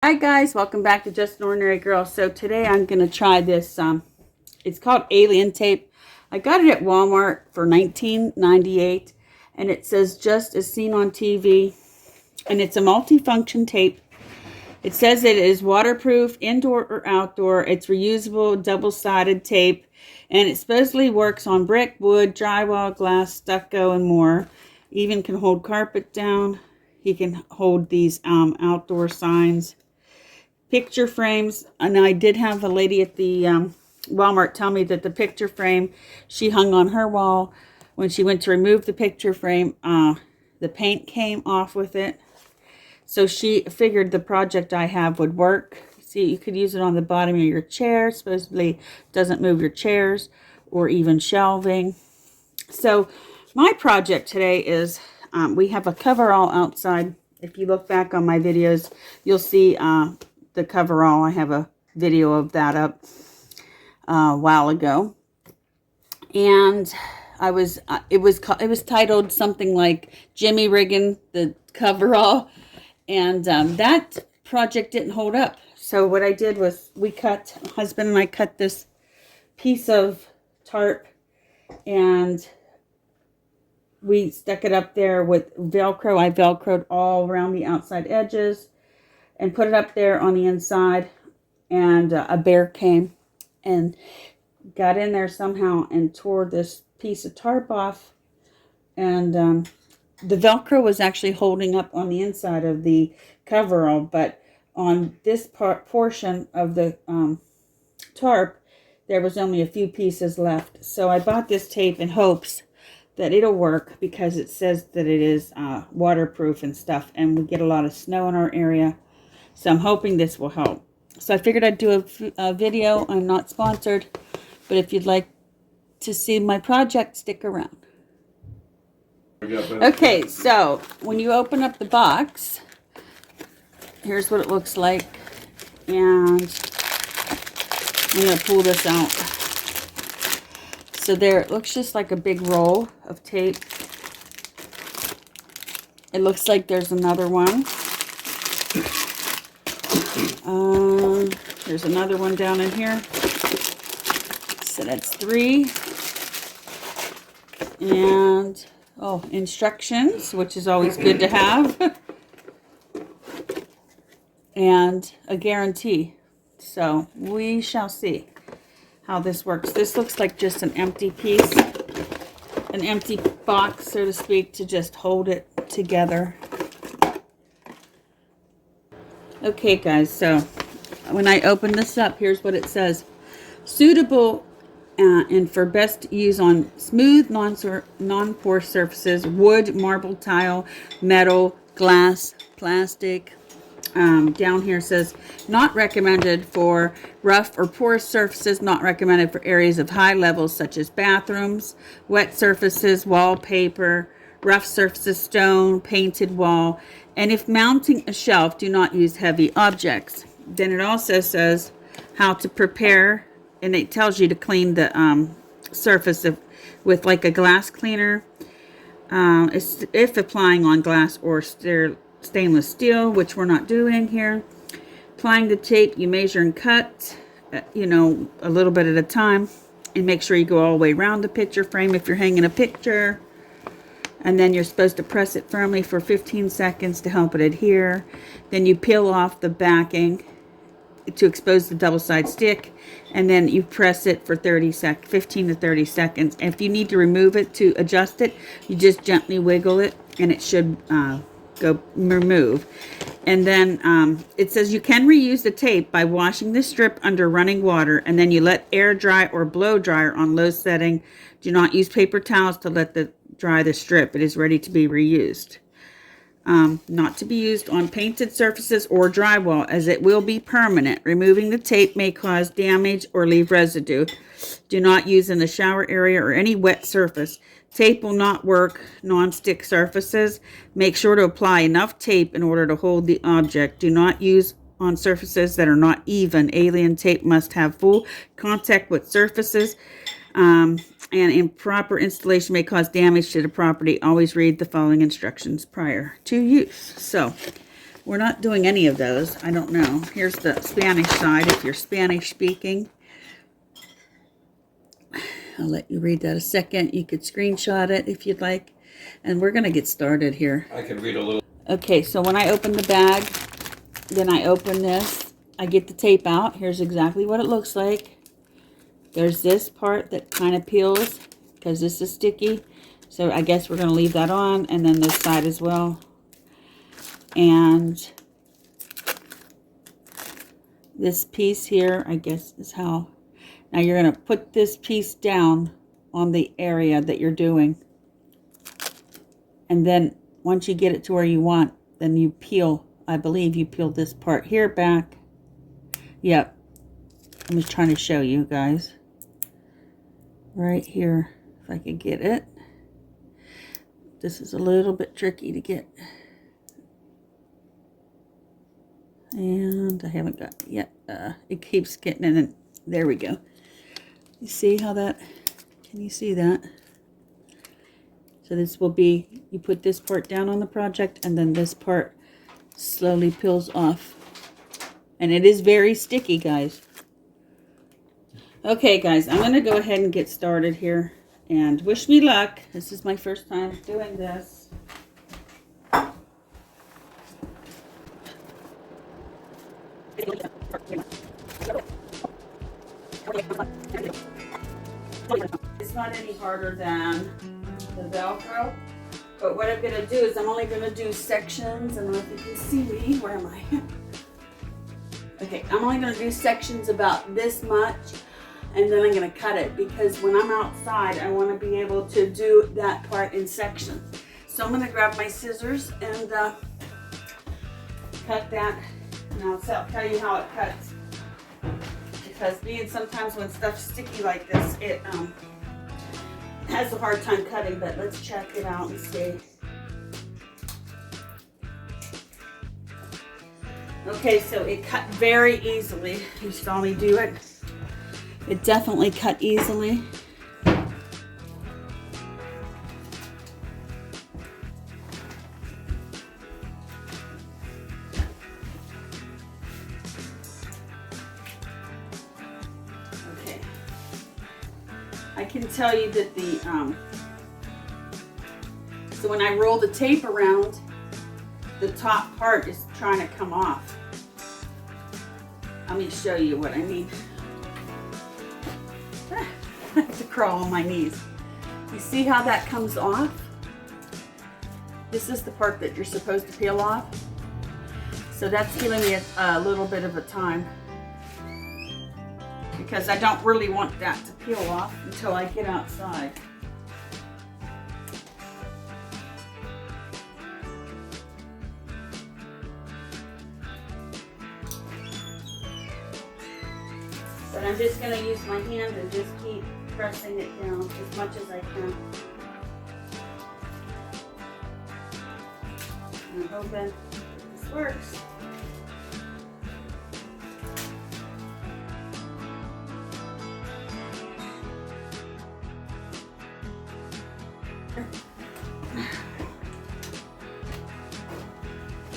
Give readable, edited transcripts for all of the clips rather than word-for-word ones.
Hi guys, welcome back to Just an Ordinary Girl. So today I'm going to try this, it's called Alien Tape. I got it at Walmart for $19.98 and it says just as seen on TV, and it's a multifunction tape. It says it is waterproof, indoor or outdoor. It's reusable, double-sided tape, and it supposedly works on brick, wood, drywall, glass, stucco, and more. Even can hold carpet down. You can hold these outdoor signs, picture frames. And I did have a lady at the Walmart tell me that the picture frame she hung on her wall, when she went to remove the picture frame, the paint came off with it. So she figured the project I have would work. See, you could use it on the bottom of your chair. Supposedly doesn't move your chairs or even shelving. So my project today is, we have a coverall outside. If you look back on my videos, you'll see the coverall. I have a video of that up a while ago. And I was, it was titled something like Jimmy Riggin the Coverall. And that project didn't hold up. So what I did was husband and I cut this piece of tarp and we stuck it up there with Velcro. I Velcroed all around the outside edges and put it up there on the inside. And a bear came and got in there somehow and tore this piece of tarp off. And the Velcro was actually holding up on the inside of the coverall, but on this portion of the tarp, there was only a few pieces left. So I bought this tape in hopes that it'll work, because it says that it is waterproof and stuff, and we get a lot of snow in our area. So I'm hoping this will help. So I figured I'd do a video. I'm not sponsored, but if you'd like to see my project, stick around. Okay, so when you open up the box, here's what it looks like. And I'm going to pull this out. So there, it looks just like a big roll of tape. It looks like there's another one. There's another one down in here. So that's 3. And instructions, which is always good to have. And a guarantee. So we shall see how this works. This looks like just an empty piece, an empty box, so to speak, to just hold it together. Okay, guys, so when I open this up, here's what it says. Suitable and for best use on smooth, non-porous surfaces, wood, marble, tile, metal, glass, plastic. Down here says, not recommended for rough or porous surfaces, not recommended for areas of high levels such as bathrooms, wet surfaces, wallpaper, rough surfaces, stone, painted wall, and if mounting a shelf, do not use heavy objects. Then it also says how to prepare, and it tells you to clean the surface with like a glass cleaner, if applying on glass or stainless steel, which we're not doing here. Applying the tape, you measure and cut, a little bit at a time, and make sure you go all the way around the picture frame if you're hanging a picture. And then you're supposed to press it firmly for 15 seconds to help it adhere. Then you peel off the backing to expose the double-sided stick, and then you press it for 15 to 30 seconds. And if you need to remove it to adjust it, you just gently wiggle it, and it should go remove. And then it says you can reuse the tape by washing the strip under running water, and then you let air dry or blow dryer on low setting. Do not use paper towels to let dry the strip. It is ready to be reused. Not to be used on painted surfaces or drywall, as it will be permanent. Removing the tape may cause damage or leave residue. Do not use in the shower area or any wet surface. Tape will not work non-stick surfaces. Make sure to apply enough tape in order to hold the object. Do not use on surfaces that are not even. Alien tape must have full contact with surfaces. And improper installation may cause damage to the property. Always read the following instructions prior to use. So We're not doing any of those. I don't know. Here's the Spanish side if you're Spanish speaking. I'll let you read that a second. You could screenshot it if you'd like. And we're going to get started here. I can read a little. Okay, so when I open the bag, then I open this. I get the tape out. Here's exactly what it looks like. There's this part that kind of peels because this is sticky. So I guess we're going to leave that on. And then this side as well. And this piece here, I guess, is how... Now you're going to put this piece down on the area that you're doing. And then once you get it to where you want, then you peel, I believe you peel this part here back. Yep. I'm just trying to show you guys. Right here, if I could get it. This is a little bit tricky to get. And I haven't got it yet. It keeps getting in and there we go. You see how that, can you see that? So this will be, you put this part down on the project and then this part slowly peels off. And it is very sticky, guys. Okay, guys, I'm going to go ahead and get started here. And wish me luck. This is my first time doing this. It's not any harder than the Velcro, but what I'm going to do is I'm only going to do sections. I don't know if you can see me. Where am I? Okay, I'm only going to do sections about this much, and then I'm going to cut it because when I'm outside, I want to be able to do that part in sections. So I'm going to grab my scissors and cut that. And I'll tell you how it cuts. Because being sometimes when stuff's sticky like this, it has a hard time cutting, but let's check it out and see. Okay, so it cut very easily. You saw me do it. It definitely cut easily. I can tell you that the, so when I roll the tape around, the top part is trying to come off. Let me show you what I mean. I have to crawl on my knees. You see how that comes off? This is the part that you're supposed to peel off. So that's giving me a little bit of a time. Because I don't really want that to peel off until I get outside. But I'm just going to use my hand and just keep pressing it down as much as I can. And I'm hoping this works.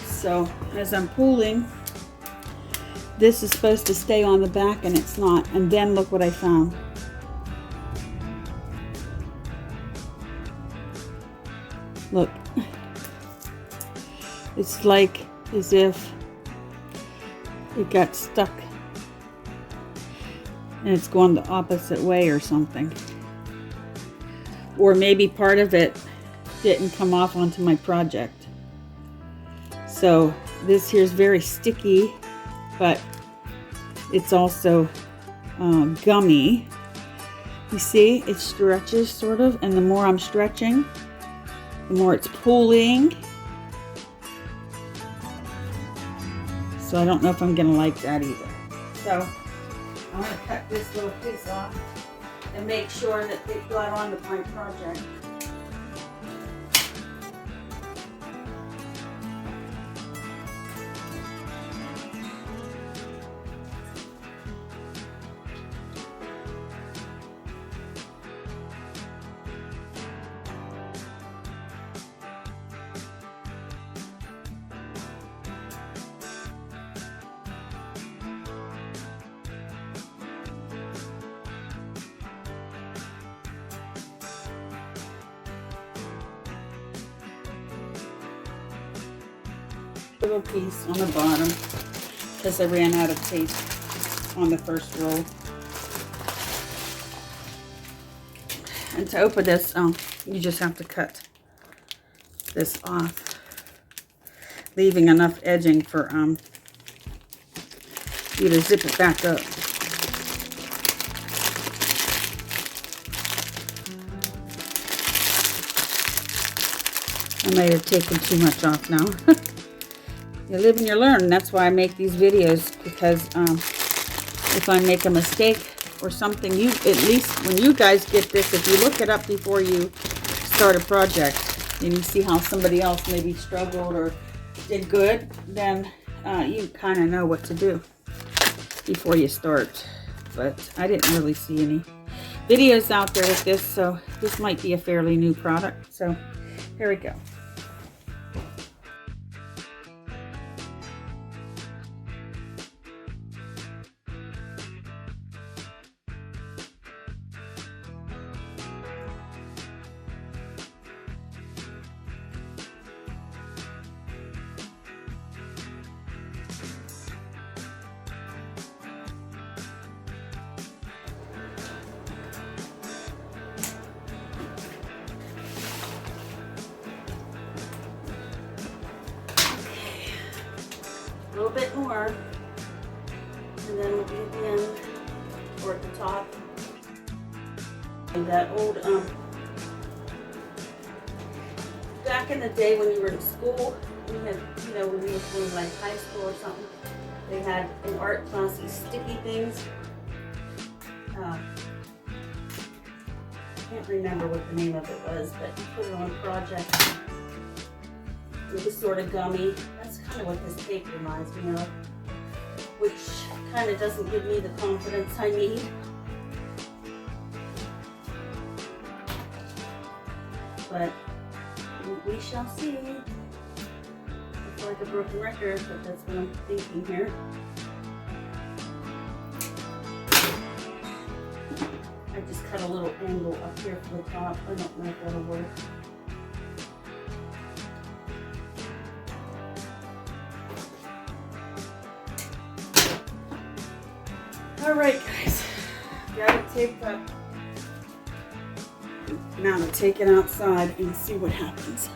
So as I'm pulling, this is supposed to stay on the back and it's not. And then look what I found. Look. It's like as if it got stuck and it's going the opposite way or something. Or maybe part of it didn't come off onto my project. So this here is very sticky, but it's also gummy. You see, it stretches sort of, and the more I'm stretching, the more it's pulling. So I don't know if I'm gonna like that either. So I'm gonna cut this little piece off and make sure that it got onto my project. little piece on the bottom because I ran out of tape on the first roll. And to open this, you just have to cut this off, leaving enough edging for you to zip it back up. I might have taken too much off now. You live and you learn. That's why I make these videos, because if I make a mistake or something, at least when you guys get this, if you look it up before you start a project and you see how somebody else maybe struggled or did good, then you kind of know what to do before you start. But I didn't really see any videos out there with this, so this might be a fairly new product. So here we go. A little bit more, and then we'll be at the end or at the top. And that old, back in the day when you were in school, we had, you know, when we were in like high school or something, they had in art class these sticky things. I can't remember what the name of it was, but you put it on a project. It was sort of gummy. That's kind of what this tape reminds me of, which kind of doesn't give me the confidence I need. But we shall see. It's like a broken record, but that's what I'm thinking here. I just cut a little angle up here for the top. I don't know if that'll work. All right, guys, got it taped up. Now to take it outside and see what happens.